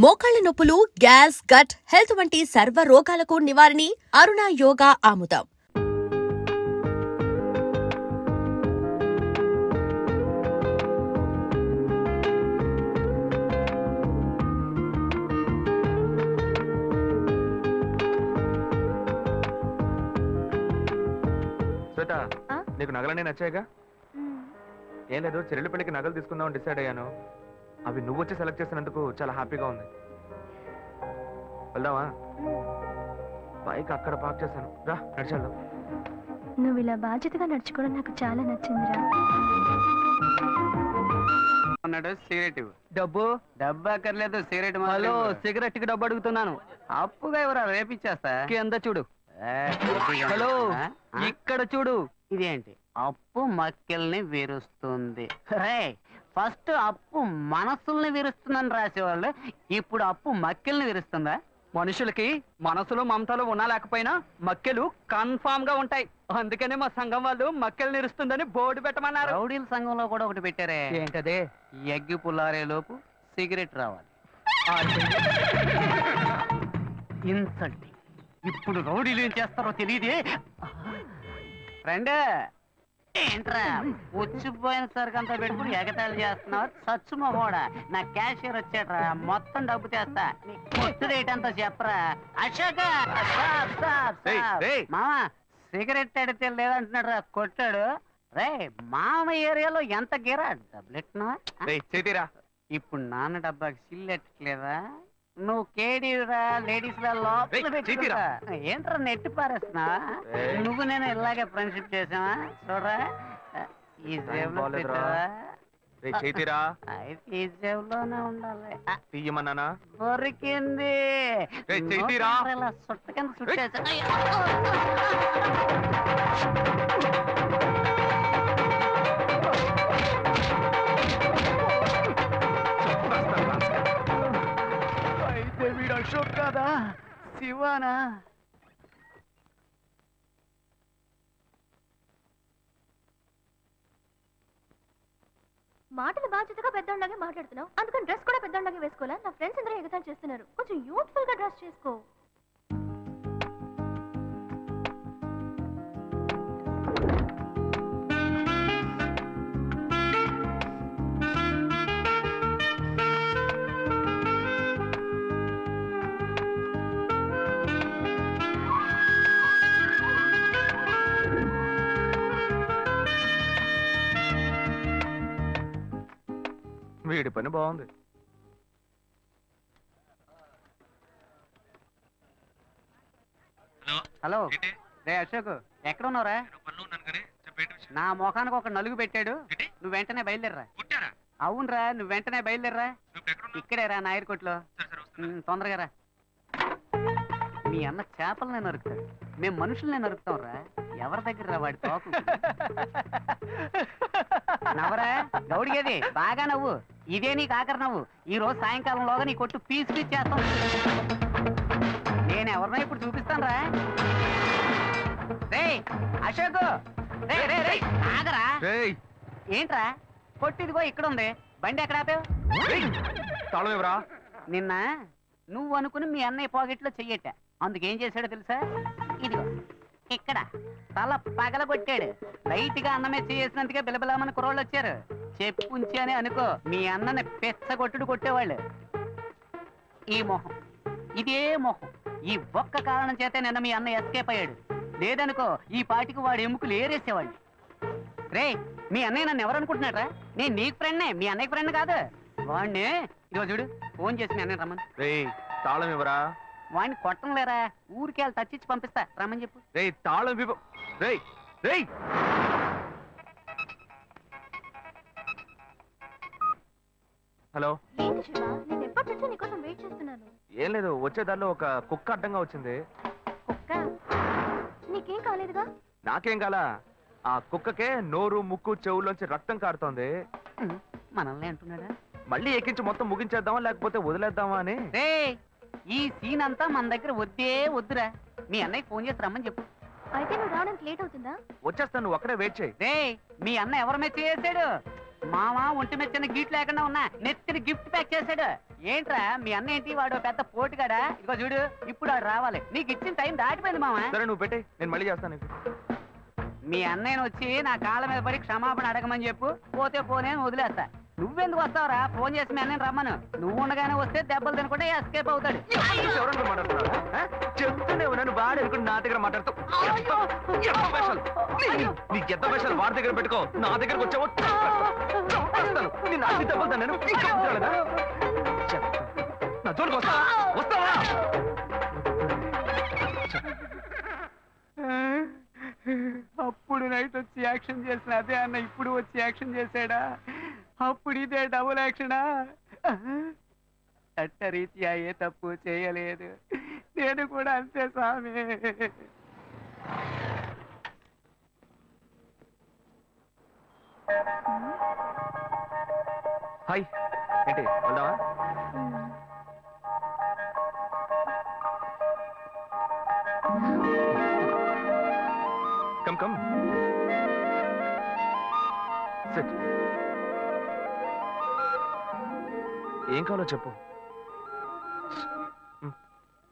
మోకాళ్ల నొప్పులు, gas, gut health వంటి సర్వ రోగాలకు నివారణి అరుణ యోగా ఆముదం. శ్వేత, నీకు నగలన్నీ నచ్చాయిగా? ఏం లేదు, చెల్లెలి పెళ్లికి నగలు తీసుకుందామని డిసైడ్ అయ్యాను. అవి నువ్వు వచ్చి సెలెక్ట్ చేసినందుకు చాలా హ్యాపీగా ఉంది. వెళ్దామా? బైక్ అక్కడ పార్క్ చేశాను, రా నడిచేద్దాం. నువ్వు ఇలా బాధ్యతగా నడుచుకోవడం నాకు చాలా నచ్చిందిరా. సిగరెట్ డబ్బు అక్కర్లేదు, సిగరెట్. హలో, సిగరెట్ కి డబ్బు అడుగుతున్నాను. అప్పుగా ఎవరా? రేపిచ్చేస్తా. కింద చూడు. హలో, ఇక్కడ చూడు. ఇదేంటి? అప్పు మక్కెల్ని విరుస్తుంది. ఫస్ట్ అప్పు మనసుల్ని విరుస్తుందని రాసేవాళ్ళు, ఇప్పుడు అప్పు మక్కెల్ని విరుస్తుందా? మనుషులకి మనసులో మమతలు ఉన్నా లేకపోయినా మక్కెలు కన్ఫామ్ గా ఉంటాయి. అందుకనే మా సంఘం వాళ్ళు మక్కెలు నిరుస్తుందని బోర్డు పెట్టమన్నారు. రౌడీల సంఘంలో కూడా ఒకటి పెట్టారే. ఏంటదే? ఎగ్గి పుల్లారే లోపు సిగరెట్ రావాలి. ఇన్సల్ట్. ఇప్పుడు రౌడీలు ఏం చేస్తారో తెలియదే. ఫ్రెండ్, ఏంట్రా వచ్చిపోయిన సరికి అంతా పెట్టుకుని ఎగతాళి చేస్తున్నావు? సచ్చు మగోడా, నా క్యాషియర్ వచ్చాడ్రా, మొత్తం డబ్బు చేస్తా. కొట్టు రేట్ అంతా చెప్పరా. అశోక, మామా సిగరెట్ అడితే లేదంటున్నాడు రా, కొట్టాడు. రే మామ ఏరియాలో ఎంత గిరా డబ్బులెట్టినా? ఇప్పుడు నాన్న డబ్బాకి సిల్లెట్టలేదా? నువ్వు కేడీరా, లేడీస్ ఏంట్రా నెట్టి పారేస్తున్నా? నువ్వు నేను ఇలాగే ఫ్రెండ్షిప్ చేసావా? చూడరా, ఈ జేబులో పెట్టావా? ఈ జేబులోనే ఉండాలి. తీయమన్నానా? దొరికింది. ఇలా సుట్ట కింద సుట్టేసా. వీడు అశోక్ కాదా, శివానా? మాటలు బాధ్యతగా పెద్దోళ్ళగా మాట్లాడుతున్నావు, అందుకని డ్రెస్ కూడా పెద్దోళ్ళగా వేసుకోవాలా? నా ఫ్రెండ్స్ అందరూ ఎగతాళి చేస్తున్నారు, కొంచెం యూత్ఫుల్ గా డ్రెస్ చేసుకో. వీడి పని బాగుంది. హలో, రే అశోక్, ఎక్కడ ఉన్నావురా? నా మొఖానికి ఒక నలుగు పెట్టాడు, నువ్వు వెంటనే బయలుదేరరా. అవునరా, నువ్వు వెంటనే బయలుదేరరా. ఇక్కడేరా నాయర్ కొట్లో. తొందరగా రా. మీ అన్న చేపలనే నరుకుతాడు, మేము మనుషుల్నే నరుకుతాం రా. ఎవరి దగ్గర రా వాడి తోకు? నవ్వరా గౌడిగేది, బాగా నవ్వు. ఇదే నీ కాకర నవ్వు. ఈ రోజు సాయంకాలంలోగా నీ కొట్టు పీస్ చేస్తాం. నేను ఎవరినో ఇప్పుడు చూపిస్తాను రా. రే అశోక్, రే రే రే ఆగరా. ఏంట్రా? కొట్టిదిగో ఇక్కడ ఉంది, బండి ఎక్కడ ఆపావు? నిన్న నువ్వు అనుకుని మీ అన్నయ్య పాకెట్లో చెయ్యట, అందుకేం చేశాడో తెలుసా? ఇదిగో ఇక్కడ తల పగలగొట్టాడు. లైట్ గా అన్నమే చేసినందుకే బిలబిలమని కుర్రోళ్ళు వచ్చారు. చెప్పుంచి అని అనుకో, మీ అన్నని పెచ్చగొట్టుడు కొట్టేవాళ్ళు. ఈ మొహం, ఇదే మొహం, ఈ ఒక్క కారణం చేతే నిన్న మీ అన్న ఎస్కేప్ అయ్యాడు. లేదనుకో ఈ పాటికి వాడు ఎముకలు ఏరేసేవాళ్ళు. రే, మీ అన్నయ్య నన్ను ఎవరు అనుకుంటున్నారా? నేను నీకు ఫ్రెండ్నే, మీ అన్నయ్య ఫ్రెండ్ కాదు. వాడిని ఇదిగో చూడు, ఫోన్ చేసి మీ అన్నయ్య రమ్మని. తాళం ఇవ్వరా? వాడిని కొట్టం లేరా, ఊరికి వెళ్ళి తచ్చిచ్చి పంపిస్తా, రమ్మని చెప్పు. తాళం హలో, నేను ఎప్పటి నుంచో నీకోసం వెయిట్ చేస్తున్నాను. ఏం లేదు, వచ్చేదారిలో ఒక కుక్క అడ్డంగా వచ్చింది. కుక్క? నీకేం కాలేదుగా? నాకేం కాలా, ఆ కుక్కకే నోరు, ముక్కు, చెవుల్లోంచి రక్తం కారుతోంది. మనల్ని అంటున్నాడా? మళ్ళీ ఎక్కించి మొత్తం ముగించేద్దామా లేకపోతే వదిలేద్దామా అని. ఈ సీన్ అంతా మన దగ్గర వద్దురా. మీ అన్నయ్య ఫోన్ చేసి రమ్మని చెప్పు. అయితే నువ్వు రావడానికి లేట్ అవుతుందా? వచ్చేస్తాను, నువ్వు అక్కడే వెయిట్ చేయి. మీ అన్న ఎవరి మీద చేసాడు? మామ ఒంటి మీద చిన్న గిఫ్ట్ లేకుండా ఉన్నా నెత్తిని గిఫ్ట్ ప్యాక్ చేశాడు. ఏంట్రా మీ అన్న ఏంటి వాడు పెద్ద పోటుగాడా? ఇదిగో చూడు ఇప్పుడు వాడు రావాలి. నీకు ఇచ్చిన టైం దాటిపోయింది మామ. సరే నువ్వు పెట్టి నేను మళ్ళీ చేస్తాను నీకు. మీ అన్నయ్యను వచ్చి నా కాళ్ళ మీద పడి క్షమాపణ అడగమని చెప్పు. పోతే పోనే అని వదిలేస్తా. నువ్వెందుకు వస్తావురా? ఫోన్ చేసి మీ అన్నయ్యని రమ్మను. నువ్వు ఉండగానే వస్తే దెబ్బలు తినకుండా ఎస్కేప్ అవుతాడు. ఎవరంతా మాట్లాడుతున్నారా? చెప్తూనే ఉన్నాను వాడు అనుకుని నా దగ్గర మాట్లాడుతావు. నీకు ఎంత భాషలు వాడి దగ్గర పెట్టుకో, నా దగ్గరకు వచ్చావో చంపేస్తాను. నేను అన్ని దెబ్బలు నేను నా జోలికి వస్తావా? అప్పుడు నైట్ వచ్చి యాక్షన్ చేసిన అదే అన్న ఇప్పుడు వచ్చి యాక్షన్ చేశాడా? అప్పుడు ఇదే డబుల్ యాక్షనా? చట్టరీత్యా ఏ తప్పు చేయలేదు. నేను కూడా అంతే స్వామి. హాయ్ ఏంటి వెళ్దామా? Come come SIT. ఏం కావాలో చెప్పు.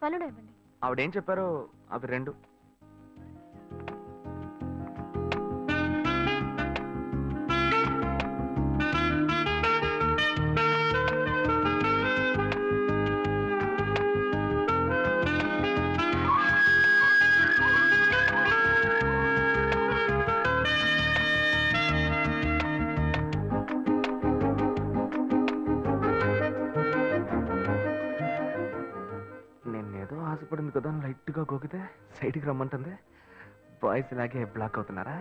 పనులు ఇవ్వండి. ఆవిడేం చెప్పారో అవి రెండు. నేనేదో ఆశపడింది కదా లైట్ గా గోకితే సైడ్కి రమ్మంటుంది. బాయ్స్ ఇలాగే బ్లాక్ అవుతున్నారా?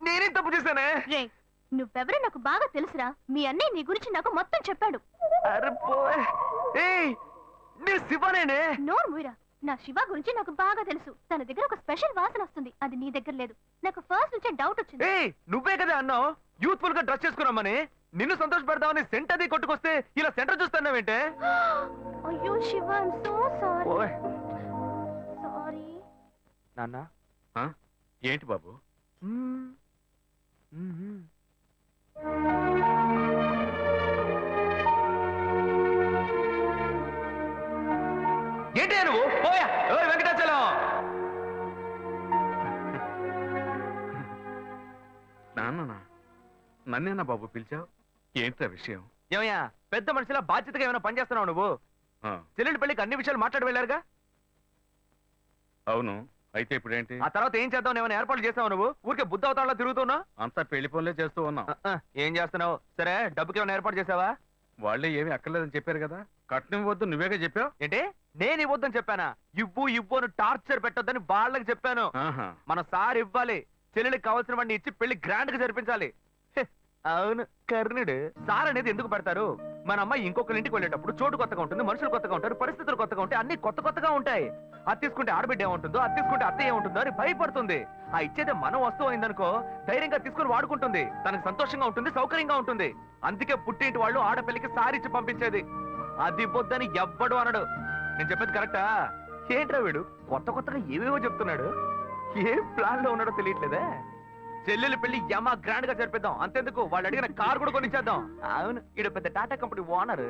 నేనేం తప్పు చేశానే? రే నువ్వెవరో నాకు బాగా తెలుసురా. మీ అన్నయ్య నీ గురించి నాకు మొత్తం చెప్పాడు. అరే పోయ్. నేను శివనేనే. నోరు మూయరా. నా శివ గురించి నాకు బాగా తెలుసు. తన దగ్గర ఒక స్పెషల్ వాసన వస్తుంది. అది నీ దగ్గర లేదు. నాకు ఫస్ట్ నుంచే డౌట్ వచ్చింది. నువ్వే కదా అన్నావు యూత్ఫుల్ గా డ్రెస్ చేసుకున్నామని. నిన్ను సంతోష పెడదామని సెంట్ అది కొట్టుకొస్తే ఇలా సెంటర్ చూస్తున్నావేంటే? అయ్యో Shiva, I'm so sorry. Sorry నాన్న. ఏంటి బాబు? ఏంటి నువ్వు? పోయా వెంకటాచలం. నాన్న నన్నేనా బాబు పిలిచావు? ఏంటా విషయం? ఏమయ్యా పెద్ద మనిషిలా బాధ్యతగా ఏమైనా పని చేస్తున్నావు నువ్వు? చెల్లెలి పెళ్లికి అన్ని విషయాలు మాట్లాడి వెళ్ళారుగా? అవును, అయితే ఇప్పుడేంటి? ఆ తర్వాత ఏం చేద్దాం? ఏమైనా ఏర్పాట్లు చేస్తావు నువ్వు? ఊరికే బుద్ధ అవతారంలో తిరుగుతున్నావు. అంతా పెళ్లి పనులే చేస్తూ ఉన్నాం. ఏం చేస్తున్నావు? సరే డబ్బుకి ఏమైనా ఏర్పాటు చేసావా? వాళ్ళే ఏమీ అక్కర్లేదని చెప్పారు కదా. కట్నం ఇవ్వద్దు నువ్వేగా చెప్పావు. ఏంటి నేను ఇవ్వద్దని చెప్పానా? ఇవ్వు ఇవ్వు అని టార్చర్ పెట్టొద్దని వాళ్ళకి చెప్పాను. మన సార్ ఇవ్వాలి. చెల్లెలికి కావాల్సిన వాడిని ఇచ్చి పెళ్లి గ్రాండ్ గా జరిపించాలి. అవును కర్ణుడు. సార్ అనేది ఎందుకు పెడతారు? మన అమ్మాయి ఇంకొకరి ఇంటికి వెళ్ళేటప్పుడు చోటు కొత్తగా ఉంటుంది, మనుషులు కొత్తగా ఉంటారు, పరిస్థితులు కొత్తగా ఉంటాయి, అన్ని కొత్త కొత్తగా ఉంటాయి. అది తీసుకుంటే ఆడబిడ్డ ఏముంటుందో, అది తీసుకుంటే అత్త ఏముంటుందో అని భయపడుతుంది. ఆ ఇచ్చేదే మన వస్తువు అయిందనుకో ధైర్యంగా తీసుకుని వాడుకుంటుంది. తనకు సంతోషంగా ఉంటుంది, సౌకర్యంగా ఉంటుంది. అందుకే పుట్టింటి వాళ్ళు ఆడపిల్లకి సారిచ్చి పంపించేది. అది పొద్దని ఎవ్వడు అనడు. నేను చెప్పేది కరెక్టా? ఏంట్రా వీడు కొత్త కొత్తగా ఏవేవో చెప్తున్నాడు. ఏ ప్లాన్ లో ఉన్నాడో తెలియట్లేదే. చెల్లెలు పెళ్లి యమా గ్రాండ్ గా జరిపిద్దాం. అంతెందుకు వాళ్ళు అడిగిన కార్ కూడా కొనిచ్చేద్దాం. అవును ఈడ పెద్ద టాటా కంపెనీ ఓనర్.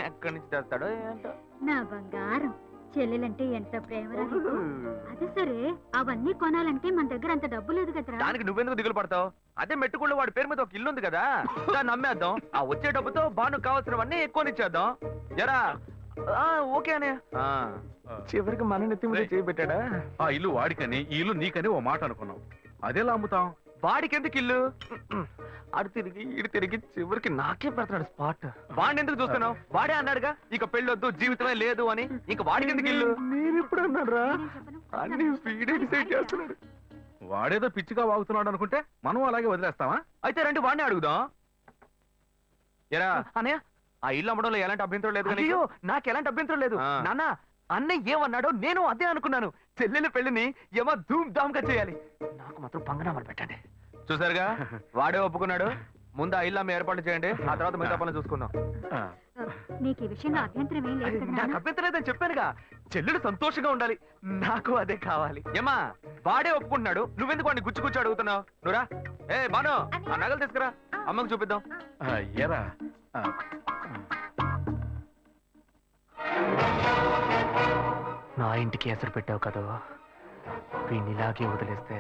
ఎక్కడి నుంచి తెస్తాడో ఏంటో. నా బంగారం చెల్లెలంటే ఎంత ప్రేమ. అదే సరే అవన్నీ కొనాలంటే మన దగ్గర అంత డబ్బు లేదు కదరా. దానికి నువ్వెందుకు దిగులు పడతావు? అదే మెట్టుకుళ్ళు వాడి పేరు మీద ఒక ఇల్లు ఉంది కదా, దాన్ని నమ్మేద్దాం. ఆ వచ్చే డబ్బుతో బాను కావాల్సినవన్నీ ఎక్కువనిచ్చేద్దాం. జరా ఓకే అనే. చివరికి మన నెత్తి మీద చేయబెట్టాడా? ఆ ఇల్లు వాడికని ఈ ఇల్లు నీకని ఓ మాట అనుకున్నాం. అదేలా అమ్ముతాం? వాడికి ఎందుకు ఇల్లు? అడు తిరిగి ఇటు తిరిగి చివరికి నాకే పెడతాడు స్పాట్. వాడిని ఎందుకు చూస్తున్నావు? వాడే అన్నాడుగా ఇక పెళ్ళొద్దు జీవితమే లేదు అని. ఇక వాడికి ఎందుకు ఇల్లు? నేను ఎప్పుడు అన్నాడు రా? అన్ని వీడే డిసైడ్ చేస్తున్నాడు. వాడేదో పిచ్చిగా వాగుతున్నాడు అనుకుంటే మనం అలాగే వదిలేస్తావా? అయితే రండి వాడిని అడుగుదాం. ఎరా అన్నయ్య, ఆ ఇల్లు అమ్మడంలో ఎలాంటి అభ్యంతరం లేదు. అయ్యో నాకు ఎలాంటి అభ్యంతరం లేదు నాన్న. అన్నయ్య ఏమన్నాడో నేను అదే అనుకున్నాను. చెల్లెల పెళ్లిని ఏమో ధూమ్ ధామ్ గా చేయాలి. నాకు మాత్రం పంగనామాలు పెట్టండి. చూసారుగా, వాడే ఒప్పుకున్నాడు. ముందు ఆ ఇల్లు అమ్మ ఏర్పాటు చేయండి, ఆ తర్వాత మిగతా పనులు చూసుకుందాం. ఆ, నీకు ఈ విషయంలో అభ్యంతరం ఏం లేదు కదా నాకు నాన్న? అభ్యంతరం లేదని చెప్పానుగా. చెల్లెలు సంతోషంగా ఉండాలి, నాకు అదే కావాలి. ఏమా వాడే ఒప్పుకుంటున్నాడు, నువ్వెందుకు వాడిని గుచ్చి గుచ్చి అడుగుతున్నావు? నువ్వురా. ఏ బాను, ఆ నగలు తీసుకురా, అమ్మకు చూపిద్దాం. ఏరా నా ఇంటికి ఎసరు పెట్టావు కదా, వీడిని ఇలాగే వదిలేస్తే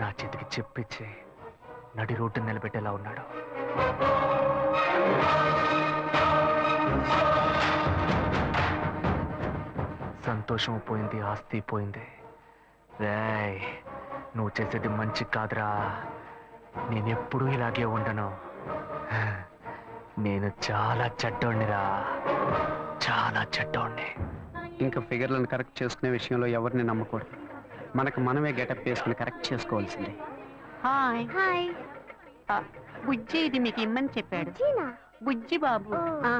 నా చేతికి చెప్పిచ్చి నడి రోడ్డు నిలబెట్టేలా ఉన్నాడు. సంతోషం పోయింది, ఆస్తి పోయింది. రేయ్, నువ్వు చేసేది మంచి కాదురా. నేనెప్పుడూ ఇలాగే ఉండను. నేను చాలా చెడ్డోణ్ణిరా, చాలా చెడ్డోణ్ణి. ఇంకా ఫిగర్లను కరెక్ట్ చేసుకునే విషయంలో ఎవరిని నమ్మకూడదు. మనకు మనమే గెటప్ వేసుకుని కరెక్ట్ చేసుకోవాల్సిందే. Hi hi. బుజ్జి ఇది మీకు ఇమ్మని చెప్పాడు. చీనా. బుజ్జి బాబు ఆ,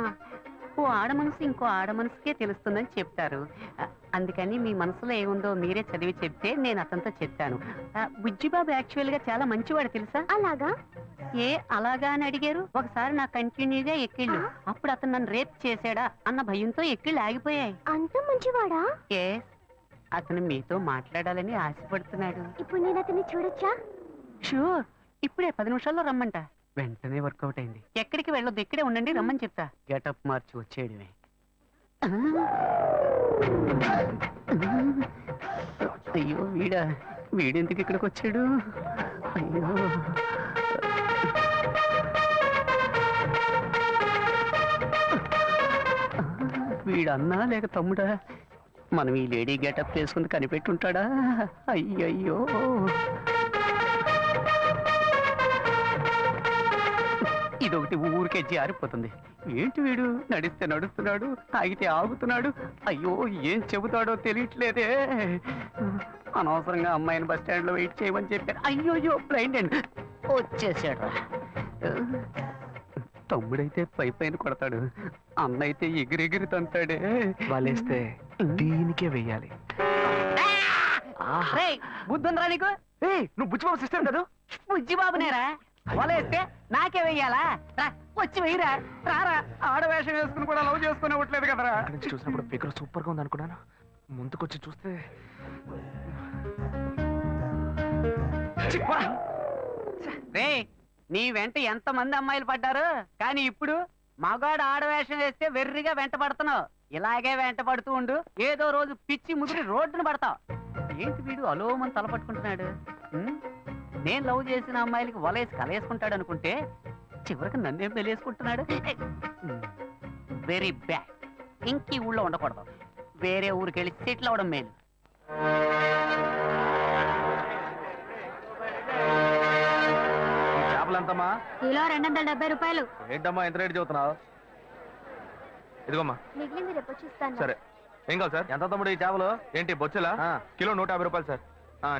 ఓ ఆడ మనసు ఇంకో ఆడ మనసుకే తెలుస్తుందని చెప్తారు. అందుకని మీ మనసులో ఏముందో మీరే చదివి చెప్తే నేను అతనితో చెప్తాను. బుజ్జి బాబు యాక్చువల్ గా చాలా మంచివాడు తెలుసా? అలాగా? ఏ అలాగా అని అడిగారు? ఒకసారి నా కంటిన్యూగా ఎక్కిళ్ళు, అప్పుడు అతను నన్ను రేప్ చేశాడా అన్న భయంతో ఎక్కిళ్ళు ఆగిపోయాయి. అంత మంచివాడా? ఏ అతను మీతో మాట్లాడాలని ఆశపడుతున్నాడు. ఇప్పుడు నేను అతన్ని చూడొచ్చా? షూర్, ఇప్పుడే 10 నిమిషాల్లో రమ్మంట. వెంటనే వర్కౌట్ అయింది. ఎక్కడికి వెళ్ళొద్దు, ఇక్కడే ఉండండి, రమ్మని చెప్తా. గెటప్ మార్చి వచ్చేయడమే. అయ్యో వీడెందుకు ఇక్కడికి వచ్చాడు? అయ్యో వీడన్నా లేక తమ్ముడా? మనం ఈ లేడీ గెటప్ వేసుకుని కనిపెట్టుంటాడా? అయ్యయ్యో ఇదొకటి ఊరికే జారిపోతుంది. ఏంటి వీడు నడిస్తే నడుస్తున్నాడు, ఆగితే ఆగుతున్నాడు. అయ్యో ఏం చెబుతాడో తెలియట్లేదే. అనవసరంగా అమ్మాయిని బస్ స్టాండ్ లో వెయిట్ చేయమని చెప్పారు. అయ్యోయ్యో బ్లైండ్ అండ్ వచ్చేసాడు. తమ్ముడైతే పై పైన కొడతాడు, అన్నైతే ఎగిరెగిరి తంతాడే. వలేస్తే దీనికే వెయ్యాలి. బుద్ధుందిరా నీకు? నువ్వు బుచ్చిబాబు సిస్టర్ కదా? బుజ్జి బాబునేరా? వలేస్తే నాకే వెయ్యాలా? రా, వచ్చి వెయ్యరా, రారా. ఆడవేషం వేసుకుని కూడా లవ్ చేసుకుని ఇవ్వట్లేదు కదరా. అక్కడి నుంచి చూసినప్పుడు ఫిగర్ సూపర్ గా ఉంది అనుకున్నాను. ముందుకొచ్చి చూస్తే రే, నీ వెంట ఎంత మంది అమ్మాయిలు పడ్డారు, కానీ ఇప్పుడు మగాడు ఆడవేషం వేస్తే వెర్రిగా వెంట పడుతున్నావు. ఇలాగే వెంట పడుతూ ఉండు, ఏదో రోజు పిచ్చి ముదిరి రోడ్డును పడతావు. ఏంటి వీడు అలోమని తలపట్టుకుంటున్నాడు? నేను లవ్ చేసిన అమ్మాయిలకి వలేసి కలేసుకుంటాడు అనుకుంటే చివరికి నన్నేం పెళ్ళేసుకుంటున్నాడు. Very bad. ఇంక ఈ ఊళ్ళో ఉండకూడదు, వేరే ఊరికి వెళ్ళి సెటిల్ అవడం మేలు. చేపలు ఎంతమ్మా? కిలో 270 రూపాయలు. ఏంటమ్మా ఎంత రేటు చెబుతున్నావు? ఇదిగోమ్మా. మిగిలింది రేపు వచ్చి ఇస్తాను. సరే, ఏం కావాలి సార్? ఎంత తమ్ముడు ఈ చేపలు? ఏంటి బొచ్చెలా? కిలో 150 రూపాయలు సార్.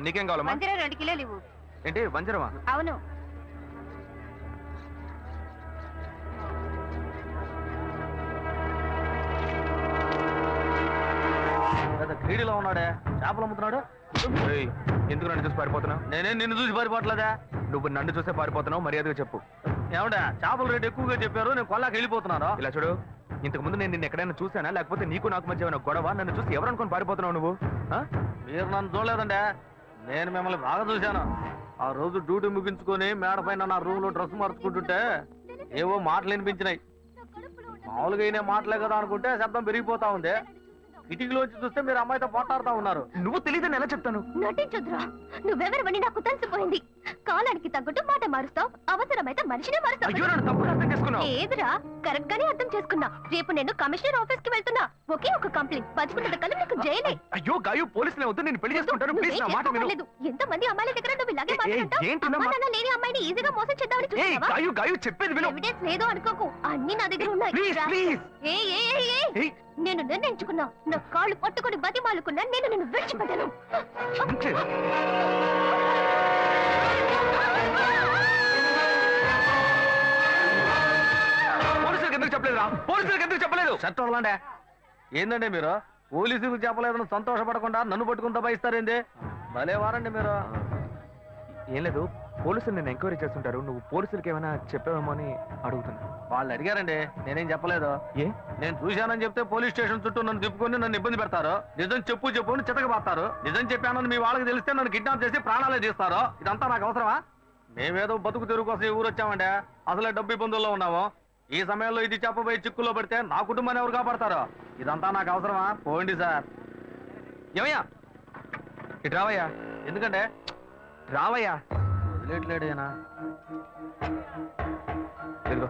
నీకేం కావాలమ్మా? మంచిగా 2 కిలోలు ఇవ్వు. ఏంటి వంజరమా? అవును. క్రీడలో ఉన్నాడే, చేపలు అమ్ముతున్నాడు. ఎందుకు నన్ను చూసి పారిపోతున్నావు? నేనేం నిన్ను చూసి పారిపోవట్లేదా? నువ్వు నన్ను చూసే పారిపోతున్నావు, మర్యాదగా చెప్పు. ఏమంటే చేపల రేటు ఎక్కువగా చెప్పారు, నేను కొల్లాకి వెళ్ళిపోతున్నాను. ఇలా చూడు, ఇంతకు ముందు నేను నిన్ను ఎక్కడైనా చూసానా, లేకపోతే నీకు నాకు మధ్య ఏమైనా గొడవ? నన్ను చూసి ఎవరు అనుకుని పారిపోతున్నావు నువ్వు? మీరు నన్ను చూడలేదండి, నేను మిమ్మల్ని బాగా చూశాను. ఆ రోజు డ్యూటీ ముగించుకొని మేడ పైన నా రూమ్ లో డ్రెస్ మార్చుకుంటుంటే ఏవో మాటలు వినిపించినాయి. మామూలుగా అయినా మాటలే కదా అనుకుంటే శబ్దం పెరిగిపోతా ఉంది. కిటికీలోంచి చూస్తే మీరు అమ్మాయితో పోటాడుతా ఉన్నారు. నువ్వు తెలియదని ఎలా చెప్తాను? నటించొద్దురా, నువ్వెవరివని నాకు తెలిసిపోయింది. కాలానికి తగ్గట్టు మాట మారుస్తావు, అవసరమైతే మనిషినే మారుస్తావు. అయ్యో నన్ను తప్పుగా అర్థం చేసుకున్నావు. ఏదిరా, కరెక్ట్ గానే అర్థం చేసుకున్నా. రేపు నేను కమిషనర్ ఆఫీస్ కి వెళ్తున్నా. ఒకే ఒక కంప్లైంట్, బతుకున్నది కలిపి నీకు జైలే. అయ్యో గాయు పోలీసులే వద్దు, నేను పెళ్లి చేసుకుంటాను. ప్లీజ్ నా మాట విను. ఎంత మంది అమ్మాయిల దగ్గర నువ్వు ఇలాగే మాట్లాడతావు? ఏంటి అమ్మా నాన్న లేని అమ్మాయిని ఈజీగా మోసం చేద్దామని ఏయ్ చూస్తావా? గాయు గాయు చెప్పేది విను. ఎవిడెన్స్ లేదు అనుకోకు, అన్ని నా దగ్గర ఉన్నాయి. ప్లీజ్ రా. ప్లీజ్. ఏయ్, ఏయ్, ఏయ్, ఏయ్. ఏయ్ నేను నిర్ణయించుకున్నా, నా కాళ్ళు పట్టుకుని బతిమాలుకున్నా, నేను నిన్ను విడిచిపెట్టాను. ఏంటి? పోలీసులకు ఎందుకు చెప్పలేదురా? పోలీసులకు ఎందుకు చెప్పలేదు? షర్ట్ వదలండి. ఏందండి మీరు పోలీసులకు చెప్పలేదని సంతోషపడకుండా నన్ను పట్టుకుని దబాయిస్తారేంది? భలే వారండి మీరు. ఏం లేదు, పోలీసులు నేను ఎంక్వైరీ చేస్తుంటారు. నువ్వు పోలీసులకి ఏమైనా చెప్పావేమో అని అడుగుతున్నా. వాళ్ళు అడిగారండి, నేనేం చెప్పలేదు. ఏ నేను చూశానని చెప్తే పోలీస్ స్టేషన్ చుట్టూ నన్ను తిప్పుకొని నన్ను ఇబ్బంది పెడతారు. నిజం చెప్పు అని చితకబాస్తారు. నిజం చెప్పానని మీ వాళ్ళకి తెలిస్తే నన్ను కిడ్నాప్ చేసి ప్రాణాలే తీస్తారు. ఇదంతా నాకు అవసరమా? మేమేదో బతుకు తెరుగు కోసం ఈ ఊరు వచ్చామండి. అసలే డబ్బు ఇబ్బందుల్లో ఉన్నాము. ఈ సమయంలో ఇది చెప్పబోయి చిక్కుల్లో పడితే నా కుటుంబాన్ని ఎవరు కాపాడతారు? ఇదంతా నాకు అవసరమా? పోండి సార్. ఏమయ్యా ఇటు రావయ్యా. ఎందుకంటే రావయ్యా. వదిలేట్లేడు ఈయన. ఇదిగో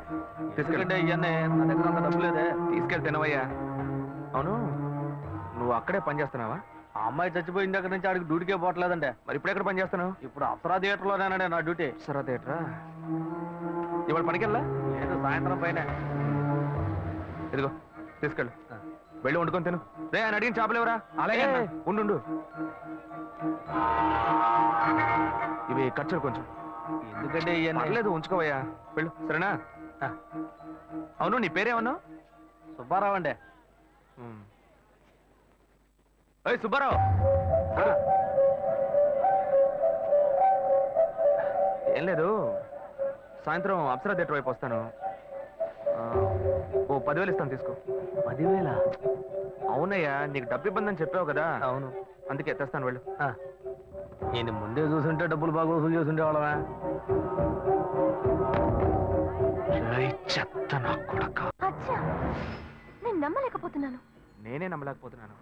తీసుకెళ్ళి ఎందుకంటే ఇవన్నీ నా దగ్గర అంత డబ్బు లేదే. తీసుకెళ్ళి తినవయ్యా. అవును, నువ్వు అక్కడే పని చేస్తున్నావా? ఆ అమ్మాయి చచ్చిపోయిన దగ్గర నుంచి ఆడికి డ్యూటీకే పోవట్లేదంటే. మరి ఇప్పుడు ఎక్కడ పని చేస్తున్నావు? ఇప్పుడు అప్సరా థియేటర్లోనేనండి నా డ్యూటీ. సరే థియేటరా. ఇవాళ పనికెళ్ళా? లేదు, సాయంత్రం పైన. ఇదిగో తీసుకెళ్ళు, వెళ్ళి వండుకొని తిను. రే ఆయన అడిగిన చేపలేవరా? అలాగే అన్న. ఉండు. ఇవి ఖర్చులు కొంచెం. ఎందుకంటే ఇవన్నీ పర్లేదు, ఉంచుకోవయ్యా. వెళ్ళు, సరేనా? అవును, నీ పేరేమన్నావు? సుబ్బారావు అండి. ఏయ్ సుబ్బారావు, వెళ్ళు. ఏం లేదు, సాయంత్రం అప్సరా థియేటర్ వైపు వస్తాను. ఓ 10,000 ఇస్తాను, తీసుకో. 10,000? అవునయ్యా, నీకు డబ్బు ఇబ్బంది అని చెప్పావు కదా. అవును. అందుకే తెస్తాను, వెళ్ళు. నేను ముందే చూసుంటే డబ్బులు బాగా వసూలు చేస్తుంటే వాళ్ళవా? చెత్త నా కొడక. అచ్చా, నేను నమ్మలేకపోతున్నాను. నేనే నమ్మలేకపోతున్నాను.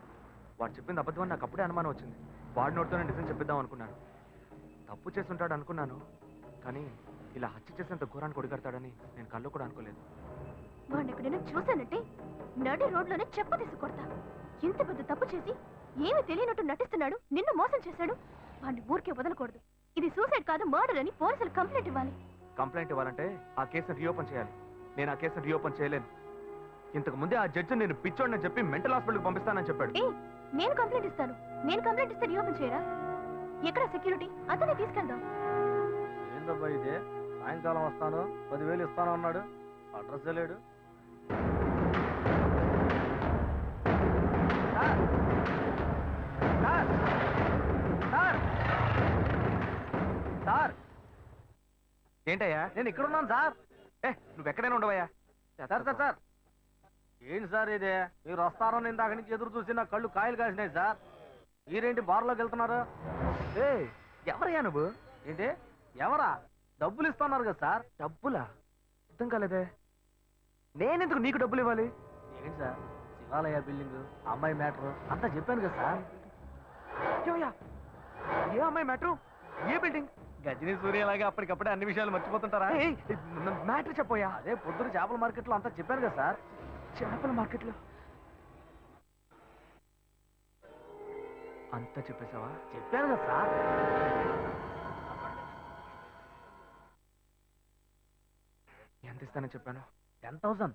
వాడు చెప్పింది అబద్ధం అని నాకు అప్పుడే అనుమానం వచ్చింది. వాడి నోటితోనే నిజం చెప్పిద్దాం అనుకున్నాను. తప్పు చేస్తుంటాడు అనుకున్నాను, కానీ ఇలా హత్య చేసేంత ఘోరాన్ని కొడిగడతాడని నేను కళ్ళు కూడా అనుకోలేదు. వాడిని ఎక్కడైనా చూశానంటే నడి రోడ్లోనే చెప్పు తీసి కొడతా. ఇంత పెద్ద తప్పు చేసి ఏమీ తెలియనట్టు నటిస్తున్నాడు, నిన్ను మోసం చేశాడు. వాడిని ఊరికే వదలకూడదు. ఇది సూసైడ్ కాదు, మర్డర్ అని పోలీసులు కంప్లైంట్ ఇవ్వాలి. కంప్లైంట్ ఇవ్వాలంటే ఆ కేసును రీఓపెన్ చేయాలి. నేను ఆ కేసును రీఓపెన్ చేయలేను. ఇంతకు ముందే ఆ జడ్జి నేను పిచ్చోడని చెప్పి మెంటల్ హాస్పిటల్కి పంపిస్తానని చెప్పాడు. ఏ, నేను కంప్లైంట్ ఇస్తాను. నేను కంప్లైంట్ ఇస్తే రీఓపెన్ చేయరా? ఎక్కడ సెక్యూరిటీ? అతనే తీసుకెళ్దాం. ఏందబ్బా ఇదే? సాయంకాలం వస్తాను 10,000 ఇస్తాను అన్నాడు, అడ్రస్ లేడు. సార్, ఏంటయ్యా? నేను ఇక్కడ ఉన్నాను సార్. నువ్వు ఎక్కడైనా ఉండవయ్యా. సార్ ఏంటి సార్ ఇదే? మీరు వస్తారని ఇందాక నుంచి ఎదురు చూసి నా కళ్ళు కాయలు కాసినాయి సార్. మీరేంటి బార్లోకి వెళ్తున్నారు? ఎవరయ్యా నువ్వు? ఏంటి ఎవరా? డబ్బులు ఇస్తున్నారు కదా సార్. డబ్బులా? అర్థం కాలేదే. నేనెందుకు నీకు డబ్బులు ఇవ్వాలి? ఏంటి సార్, శివాలయ బిల్డింగ్, అమ్మాయి మ్యాటర్ అంతా చెప్పాను కదా సార్. ఏమయ్యా? ఏ అమ్మాయి మ్యాటర్? ఏ బిల్డింగ్? గజనీ సూర్యలాగా అప్పటికప్పుడే అన్ని విషయాలు మర్చిపోతుంటారా? మ్యాటర్ చెప్పోయా. అదే పొద్దున చేపల మార్కెట్లో అంతా చెప్పాను కదా సార్. చేపల మార్కెట్లో అంతా చెప్పేశావా? చెప్పాను కదా సార్. ఎంత ఇస్తానని చెప్పాను? 10,000.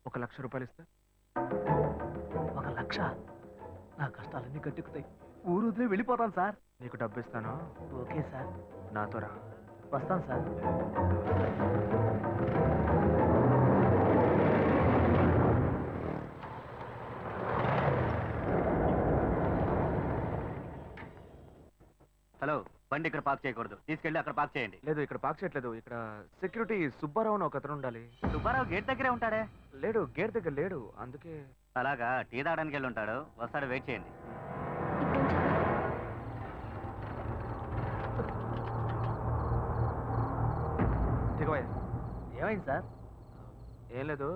1,00,000 రూపాయలు ఇస్తా. 1,00,000? నా కష్టాలన్నీ కట్టుకుతాయి. ఊరు వదిలే వెళ్ళిపోతాను సార్. నీకు డబ్బు ఇస్తాను, ఓకే సార్. నాతో రా. వస్తాను సార్. హలో, బండి ఇక్కడ పార్క్ చేయకూడదు, తీసుకెళ్ళి అక్కడ పార్క్ చేయండి. లేదు, ఇక్కడ పార్క్ చేయట్లేదు. ఇక్కడ సెక్యూరిటీ సుబ్బారావు అని ఒక అతను ఉండాలి. సుబ్బారావు గేట్ దగ్గరే ఉంటాడే. లేడు, గేట్ దగ్గర లేడు. అందుకే అలాగా, టీ తాగడానికి వెళ్ళి ఉంటాడు. వస్తాడు, వెయిట్ చేయండి. దిగవయ్యా. ఏమైంది సార్? ఏం లేదు,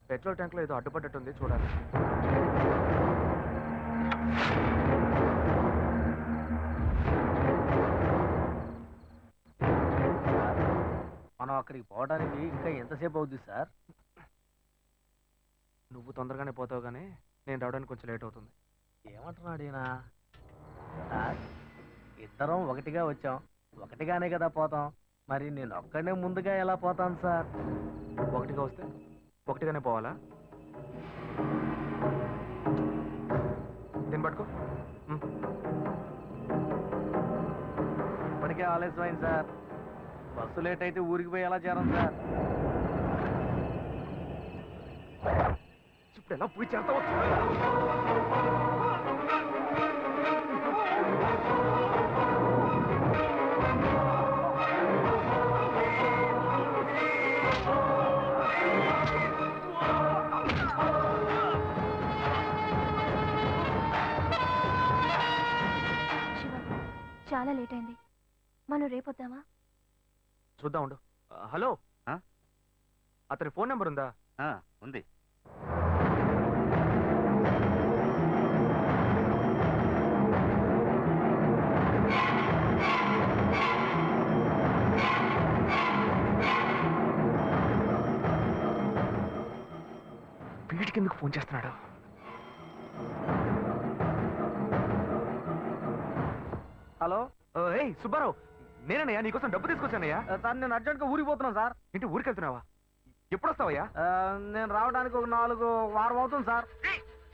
పెట్రోల్ ట్యాంక్ లో ఏదో అడ్డుపడ్డట్టుంది, చూడాలి. మనం అక్కడికి పోవడానికి ఇంకా ఎంతసేపు అవుద్ది సార్? నువ్వు తొందరగానే పోతావు కానీ నేను రావడానికి కొంచెం లేట్ అవుతుంది. ఏమంటున్నాడు ఈయన? సార్, ఇద్దరం ఒకటిగా వచ్చాం, ఒకటిగానే కదా పోతాం. మరి నేను ఒక్కడే ముందుగా ఎలా పోతాను సార్? ఒకటిగా వస్తే ఒకటిగానే పోవాలా? దీన్ని పట్టుకో. ఇప్పటికే ఆలస్యమైంది సార్. బస్సు లేట్ అయితే ఊరికి పోయి ఎలా చేరం సార్? ఇప్పుడు ఎలా పోయి చేస్తావు? శివ, చాలా లేట్ అయింది. మనం రేపొద్దామా? చూద్దాం ఉండు. హలో, అతని ఫోన్ నెంబర్ ఉందా? ఉంది. వీడికి ఎందుకు ఫోన్ చేస్తున్నాడు? హలో ఏయ్ సుబ్బారావు, నేనయ్యా నీకోసం డబ్బు తీసుకొచ్చానయ్యా. సార్, నేను అర్జెంట్గా ఊరికి పోతున్నాను సార్. ఇంటి ఊరికి వెళ్తున్నావా? ఎప్పుడు వస్తావయ్యా? నేను రావడానికి ఒక 4 వారం అవుతుంది సార్.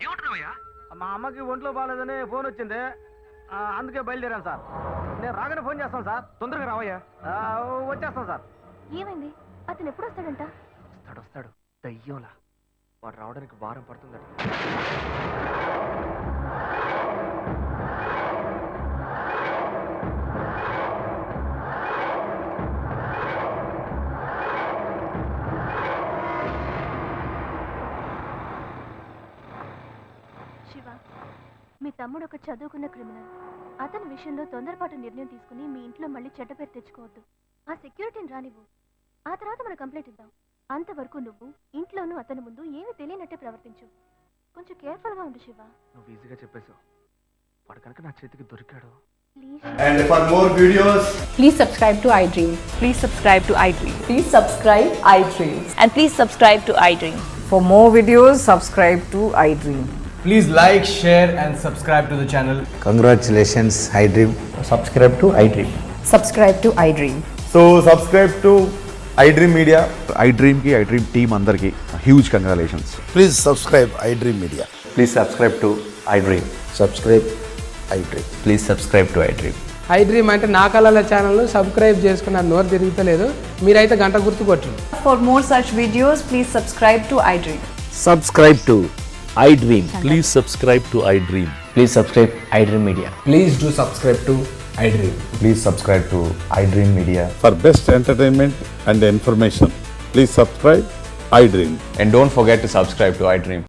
ఏమంటున్నావయ్యా? మా అమ్మకి ఒంట్లో బాగాలేదని ఫోన్ వచ్చింది, అందుకే బయలుదేరాను సార్. నేను రాగానే ఫోన్ చేస్తాను సార్. తొందరగా రావయ్యా. వచ్చేస్తాను సార్. ఏమైంది? అతను ఎప్పుడు వస్తాడంట? వస్తాడు దయ్యంలా. వాడు రావడానికి వారం పడుతుందట. శివ, మీ తమ్ముడు ఒక చదువుకున్న క్రిమినల్. అతని విషయంలో తొందరపాటు నిర్ణయం తీసుకుని మీ ఇంట్లో మళ్ళీ చెడ్డ పేరు తెచ్చుకోవద్దు. ఆ సెక్యూరిటీని రానివ్వు, ఆ తర్వాత మనం కంప్లైంట్ ఇద్దాం. అంతవరకు నువ్వు ఇంట్లోనూ అతని ముందు ఏమీ తెలియనట్టే ప్రవర్తించు. కొంచెం కేర్ఫుల్ గా ఉండు శివ. నువ్వు ఈజీగా చెప్పేశావు. వాడు కనుక నా చేతికి దొరికాడు. Please. And for more videos, Please subscribe to iDream. Please subscribe to iDream. Please subscribe iDream. And please subscribe to iDream. For more videos, subscribe to iDream. please like, share and subscribe to the channel. Congratulations, iDream. Subscribe to iDream. Subscribe to iDream. So subscribe to iDream Media. iDream కి iDream team అందరికి huge congratulations. Please subscribe iDream Media. Please subscribe to iDream. Subscribe iDream. Please subscribe to iDream. iDream అంటే నా కళల channel subscribe చేసుకున్న నోరు తిరుగుతలేదు. మీరైతే గంట గుర్తు కొట్టండి. For more such videos, please subscribe to iDream. Subscribe to iDream. Please subscribe to iDream. Please subscribe iDream Media. Please do subscribe to iDream. Please subscribe to iDream Media. For best entertainment and information please subscribe iDream. And don't forget to subscribe to iDream.